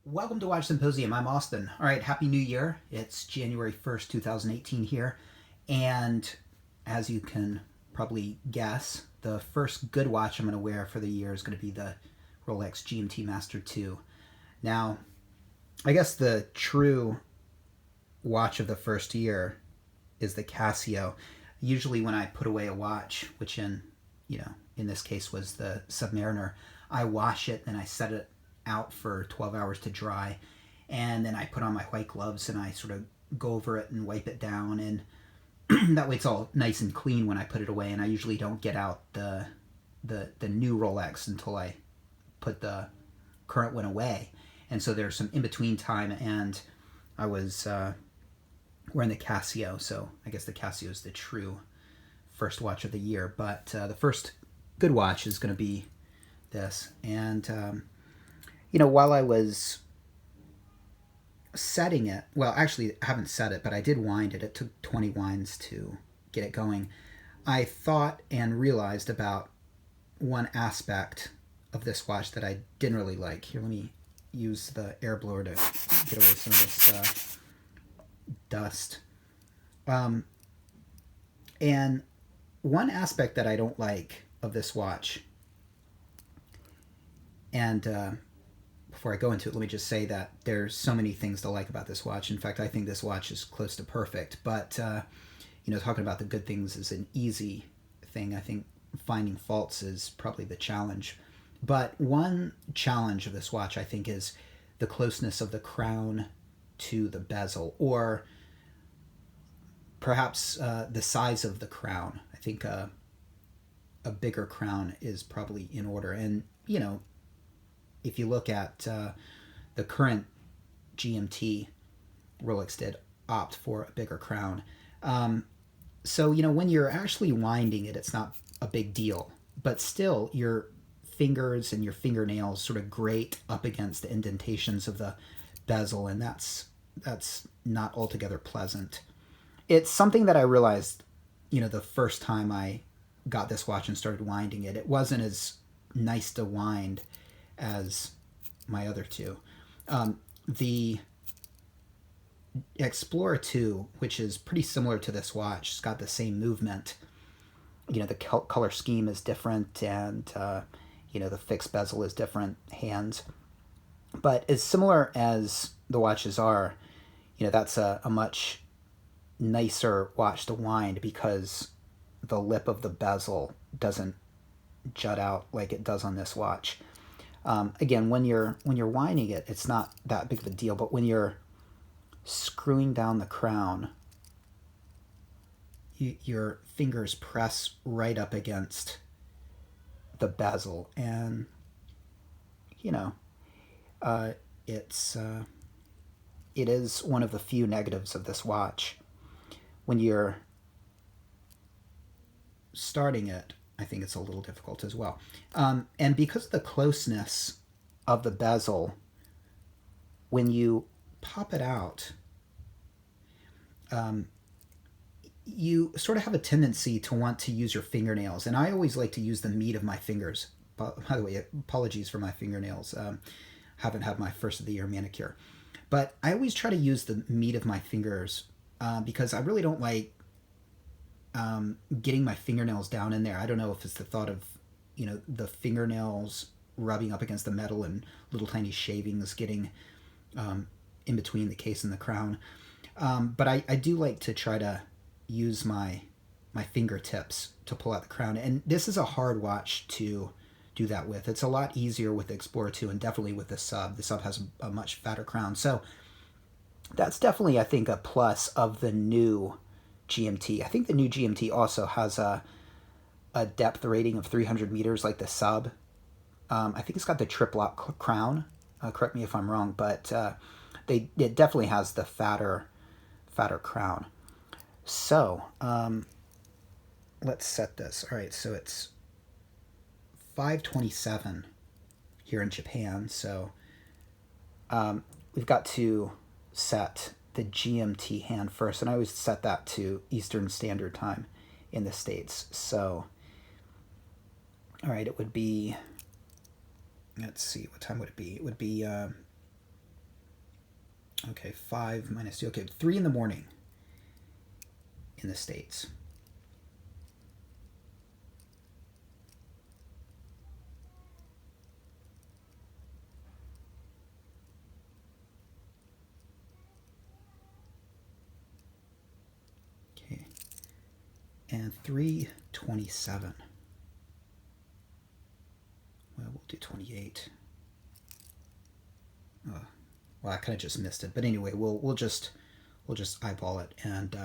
Welcome to Watch Symposium. I'm Austin. All right, Happy New Year. It's January 1st, 2018 here. And as you can probably guess, the first good watch I'm going to wear for the year is going to be the Rolex GMT Master 2. Now, I guess the true watch of the first year is the Casio. Usually when I put away a watch, which in this case was the Submariner, I wash it and I set it out for 12 hours to dry, and then I put on my white gloves and I sort of go over it and wipe it down, and that way it's all nice and clean when I put it away. And I usually don't get out the new Rolex until I put the current one away, and so there's some in-between time, and I was wearing the Casio, so I guess the Casio is the true first watch of the year. But the first good watch is going to be this. And while I was setting it, well, actually, I haven't set it, but I did wind it. It took 20 winds to get it going. I thought and realized about one aspect of this watch that I didn't really like. Here, let me use the air blower to get away some of this dust. And one aspect that I don't like of this watch, and before I go into it, let me just say that there's so many things to like about this watch. In fact, I think this watch is close to perfect. But, talking about the good things is an easy thing. I think finding faults is probably the challenge. But one challenge of this watch, I think, is the closeness of the crown to the bezel, or perhaps the size of the crown. I think a bigger crown is probably in order. And, if you look at the current GMT, Rolex did opt for a bigger crown. So, when you're actually winding it, it's not a big deal. But still, your fingers and your fingernails sort of grate up against the indentations of the bezel, and that's not altogether pleasant. It's something that I realized, the first time I got this watch and started winding it. It wasn't as nice to wind as my other two. The Explorer 2, which is pretty similar to this watch, it's got the same movement. The color scheme is different, and the fixed bezel is different, hands. But as similar as the watches are, that's a much nicer watch to wind, because the lip of the bezel doesn't jut out like it does on this watch. Again, when you're winding it, it's not that big of a deal, but when you're screwing down the crown, your fingers press right up against the bezel, and it is one of the few negatives of this watch. When you're starting it, I think it's a little difficult as well. And because of the closeness of the bezel, when you pop it out, you sort of have a tendency to want to use your fingernails. And I always like to use the meat of my fingers. By the way, apologies for my fingernails. Haven't had my first of the year manicure. But I always try to use the meat of my fingers because I really don't like getting my fingernails down in there. I don't know if it's the thought of, the fingernails rubbing up against the metal and little tiny shavings getting in between the case and the crown. But I do like to try to use my fingertips to pull out the crown. And this is a hard watch to do that with. It's a lot easier with the Explorer 2, and definitely with the Sub. The Sub has a much fatter crown. So that's definitely, I think, a plus of the new GMT. I think the new GMT also has a depth rating of 300 meters like the Sub. I think it's got the triplock crown. Correct me if I'm wrong, but it definitely has the fatter crown. So let's set this. All right, so it's 5:27 here in Japan. So we've got to set the GMT hand first, and I always set that to Eastern Standard Time in the States. So, all right, it would be, let's see, what time would it be? It would be Okay, 5 minus 2. Okay, 3 in the morning in the States. Okay, and 3:27. Well, we'll do 28. Well, I kind of just missed it, but anyway, we'll just eyeball it, and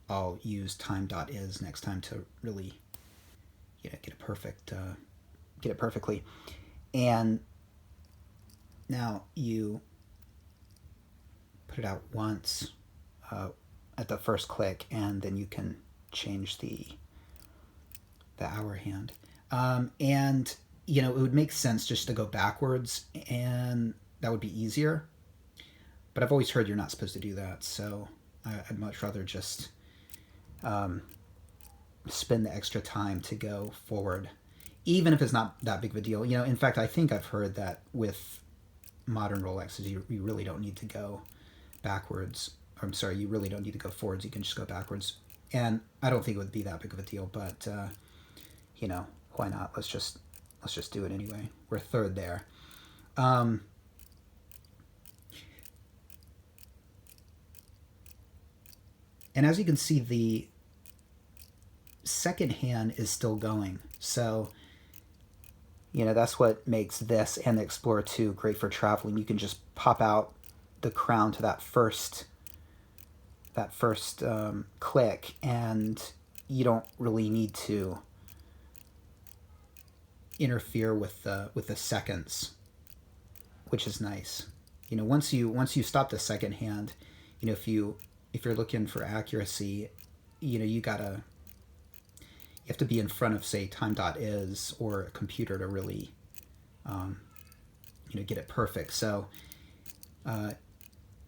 I'll use time.is next time to really get it perfect, get it perfectly. And now you put it out once at the first click, and then you can change the hour hand. And it would make sense just to go backwards, and that would be easier. But I've always heard you're not supposed to do that, so I'd much rather just spend the extra time to go forward, even if it's not that big of a deal. In fact, I think I've heard that with modern Rolexes, you really don't need to go backwards. I'm sorry, you really don't need to go forwards. You can just go backwards. And I don't think it would be that big of a deal, but why not? Let's just do it anyway. We're third there. And as you can see, the second hand is still going. So, that's what makes this and the Explorer 2 great for traveling. You can just pop out the crown to that first click, and you don't really need to interfere with the seconds, which is nice. Once you stop the second hand, if you're looking for accuracy, you have to be in front of, say, time.is or a computer to really get it perfect. So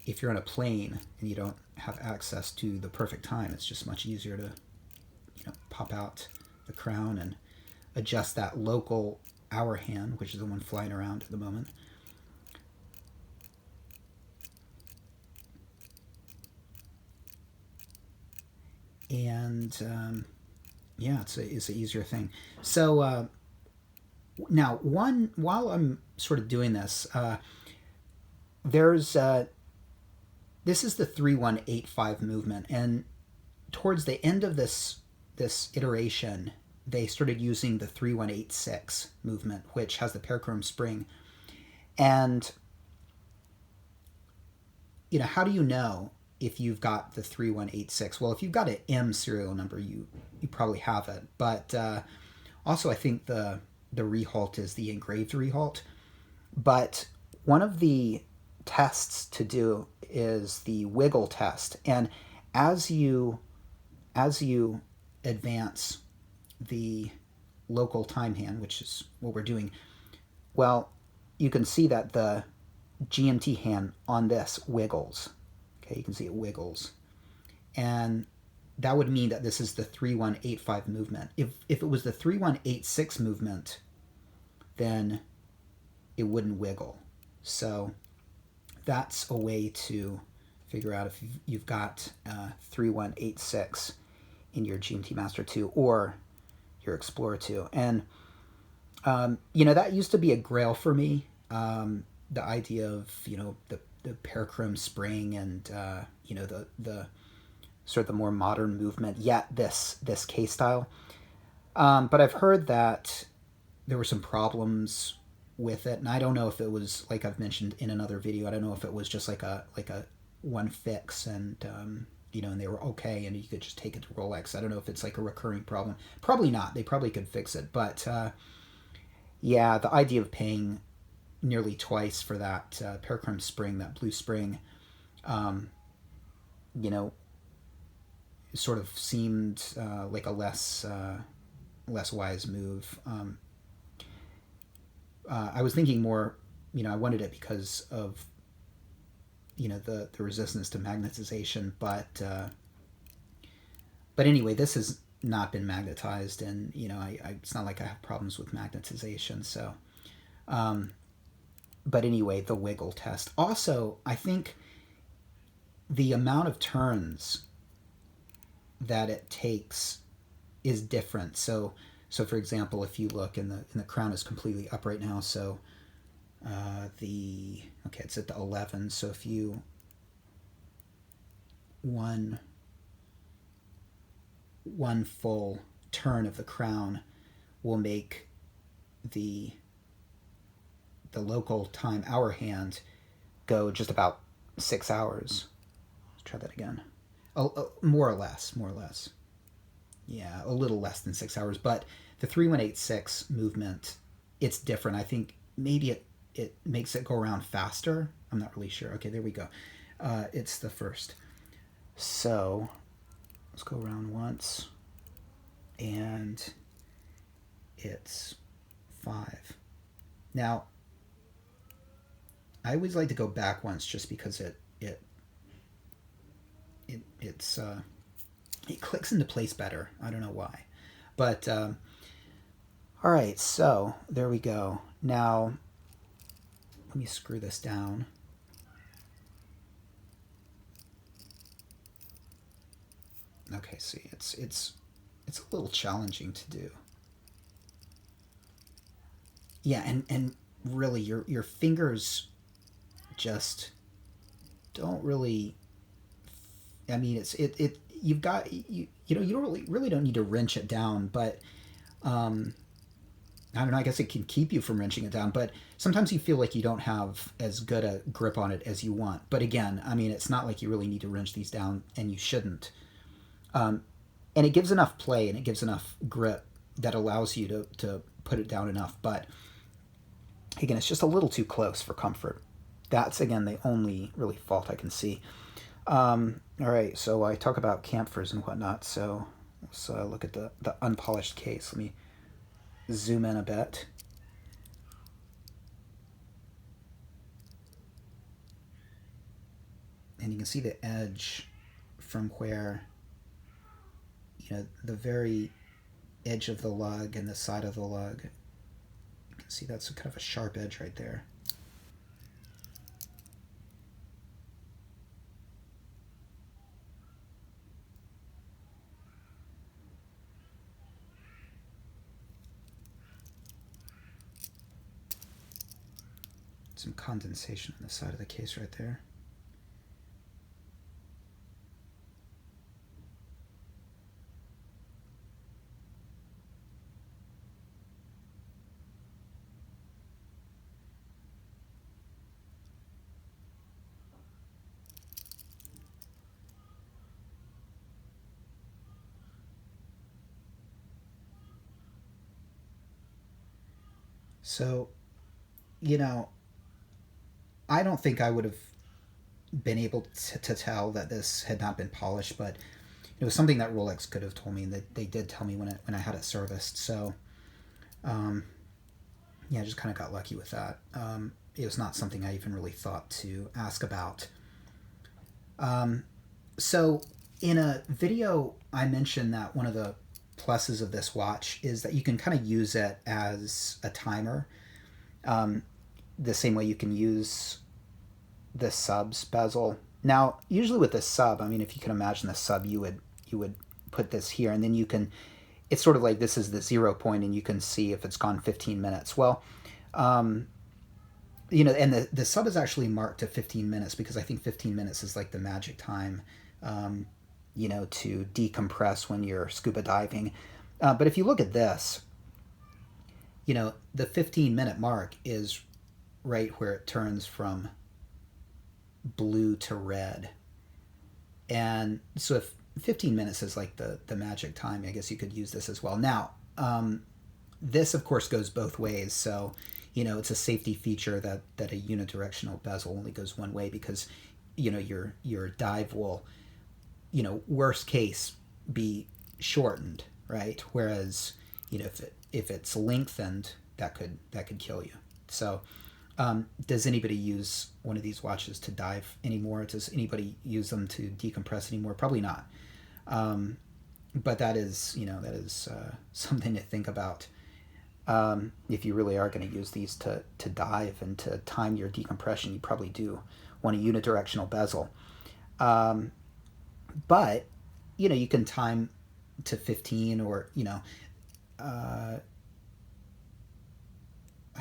if you're on a plane and you don't have access to the perfect time, it's just much easier to pop out the crown and adjust that local hour hand, which is the one flying around at the moment. And yeah, it's an easier thing. So now, while I'm sort of doing this, there's this is the 3185 movement, and towards the end of this iteration, they started using the 3186 movement, which has the parachrome spring. And how do you know if you've got the 3186? Well, if you've got an M serial number, you probably have it. But also, I think the rehalt is the engraved rehalt. But one of the tests to do is the wiggle test. And as you advance the local time hand, which is what we're doing, well, you can see that the GMT hand on this wiggles. Okay, you can see it wiggles. And that would mean that this is the 3185 movement. If it was the 3186 movement, then it wouldn't wiggle. So that's a way to figure out if you've got 3186 in your GMT Master 2 or your Explorer 2. And, that used to be a grail for me. The idea of, the parachrome spring and, the sort of the more modern movement, yet this case style. But I've heard that there were some problems with it, and I don't know if it was, like I've mentioned in another video, I don't know if it was just like a one fix, and and they were okay, and you could just take it to Rolex. I don't know if it's like a recurring problem. Probably not. They probably could fix it, but yeah, the idea of paying nearly twice for that parachrome spring, that blue spring, sort of seemed like a less wise move. I was thinking more, I wanted it because of, the resistance to magnetization, but anyway, this has not been magnetized, and it's not like I have problems with magnetization. So, but anyway, the wiggle test. Also, I think the amount of turns that it takes is different. So for example, if you look, and the crown is completely up right now, so it's at the 11. So if you one full turn of the crown will make the local time hour hand go just about 6 hours. Let's try that again. More or less. Yeah, a little less than 6 hours. But the 3186 movement, it's different. I think maybe it makes it go around faster. I'm not really sure. Okay, there we go. It's the first. So let's go around once, and it's 5. Now, I always like to go back once just because it clicks into place better. I don't know why. But, all right, so there we go. Now, let me screw this down. Okay, see, it's a little challenging to do. Yeah, and really, your fingers just don't really. I mean, you've got you don't really don't need to wrench it down, but I don't know, I guess it can keep you from wrenching it down, but sometimes you feel like you don't have as good a grip on it as you want. But again, I mean, it's not like you really need to wrench these down, and you shouldn't. And it gives enough play, and it gives enough grip that allows you to put it down enough. But again, it's just a little too close for comfort. That's, again, the only really fault I can see. All right, so I talk about chamfers and whatnot, so let's look at the unpolished case. Let me zoom in a bit. And you can see the edge from where, the very edge of the lug and the side of the lug. You can see that's kind of a sharp edge right there. Some condensation on the side of the case right there. So, I don't think I would have been able to tell that this had not been polished, but it was something that Rolex could have told me, and they did tell me when I had it serviced. So, yeah, I just kind of got lucky with that. It was not something I even really thought to ask about. So, in a video, I mentioned that one of the pluses of this watch is that you can kind of use it as a timer, the same way you can use the sub's bezel. Now, usually with this sub, I mean, if you can imagine the sub, you would put this here, and then you can, it's sort of like this is the 0 point, and you can see if it's gone 15 minutes. Well, and the sub is actually marked to 15 minutes because I think 15 minutes is like the magic time, to decompress when you're scuba diving. But if you look at this, the 15-minute mark is right where it turns from blue to red. And so if 15 minutes is like the magic time, I guess you could use this as well. Now, this, of course, goes both ways. So, it's a safety feature that a unidirectional bezel only goes one way because, your dive will, worst case, be shortened, right? Whereas, if it's lengthened, that could kill you. So, does anybody use one of these watches to dive anymore? Does anybody use them to decompress anymore? Probably not. But that is something to think about. If you really are going to use these to dive and to time your decompression, you probably do want a unidirectional bezel. But you can time to 15, or I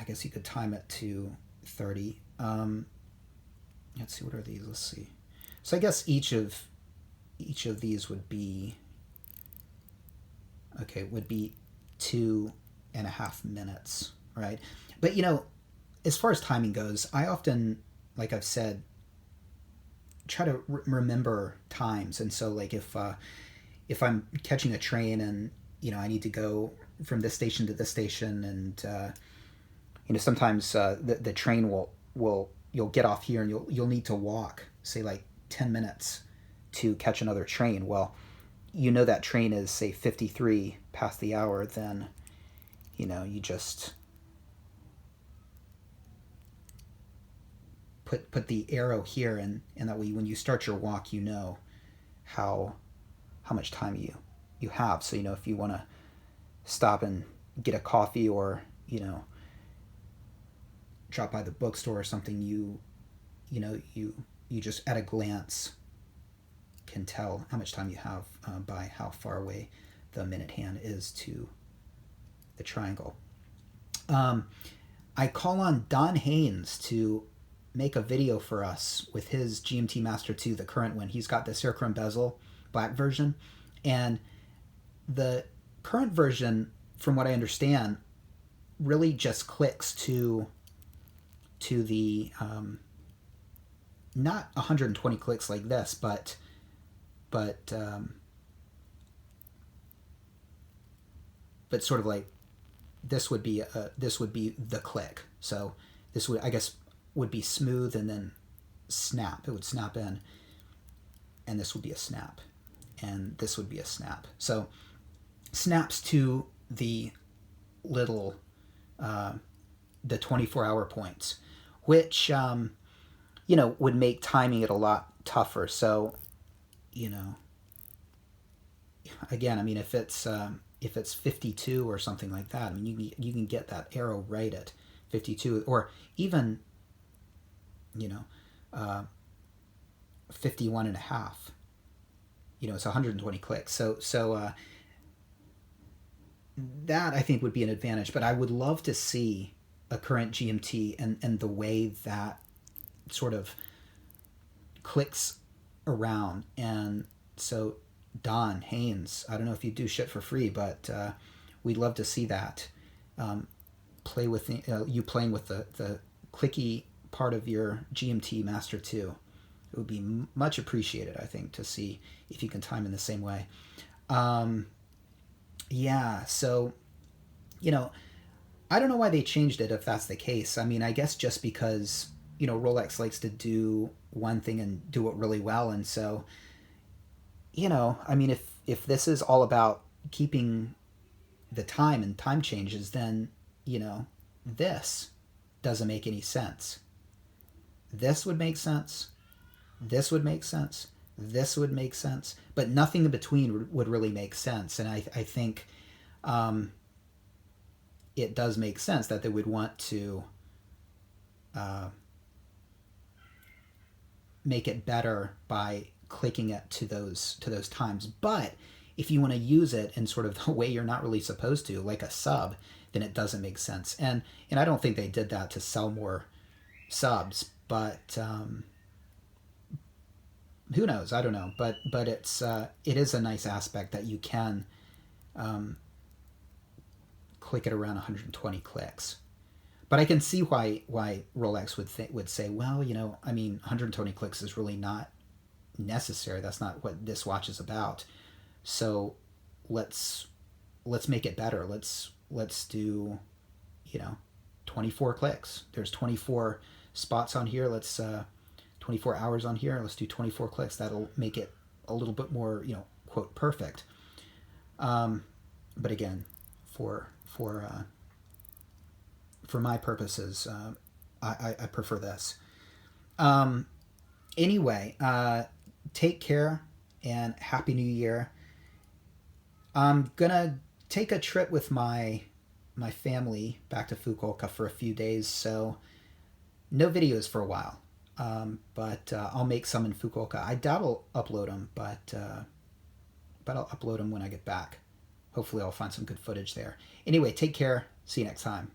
guess you could time it to 30. Let's see, what are these? Let's see. So I guess each of these would be 2.5 minutes, right? But as far as timing goes, I often, like I've said, try to remember times. And so, like, if I'm catching a train and I need to go from this station to this station, and sometimes the train will you'll get off here and you'll need to walk, say, like 10 minutes to catch another train. Well, that train is, say, 53 past the hour, then you just put the arrow here, and that way when you start your walk, how much time you have. So if you want to stop and get a coffee, or drop by the bookstore or something, you just at a glance can tell how much time you have by how far away the minute hand is to the triangle. I call on Don Haynes to make a video for us with his GMT Master 2, the current one. He's got the Cerchrome bezel black version, and the current version, from what I understand, really just clicks to the not 120 clicks like this, but sort of like this would be the click. So this would, I guess, would be smooth and then snap. It would snap in, and this would be a snap, and this would be a snap. So snaps to the little the 24-hour points, which would make timing it a lot tougher. So again, I mean, if it's 52 or something like that, I mean, you can get that arrow right at 52, or even 51 and a half. It's 120 clicks. So that, I think, would be an advantage. But I would love to see a current GMT and the way that sort of clicks around. And so, Don Haynes, I don't know if you do shit for free, but we'd love to see that. Play with you playing with the clicky part of your GMT Master 2. It would be much appreciated, I think, to see if you can time in the same way. Yeah, so, I don't know why they changed it if that's the case. I mean, I guess just because, Rolex likes to do one thing and do it really well. And so, I mean, if this is all about keeping the time and time changes, then, this doesn't make any sense. This would make sense. This would make sense. This would make sense. But nothing in between would really make sense. And I think it does make sense that they would want to make it better by clicking it to those times. But if you want to use it in sort of the way you're not really supposed to, like a sub, then it doesn't make sense. And I don't think they did that to sell more subs, but who knows? I don't know. But it is a nice aspect that you can click it around 120 clicks. But I can see why Rolex would say, well, I mean, 120 clicks is really not necessary. That's not what this watch is about. So let's make it better. Let's do 24 clicks. There's 24 spots on here. Let's 24 hours on here. Let's do 24 clicks. That'll make it a little bit more, quote, perfect. But again, for my purposes, I prefer this. Anyway, take care and Happy New Year. I'm gonna take a trip with my family back to Fukuoka for a few days, so no videos for a while. But I'll make some in Fukuoka. I doubt I'll upload them, but I'll upload them when I get back. Hopefully I'll find some good footage there. Anyway, take care. See you next time.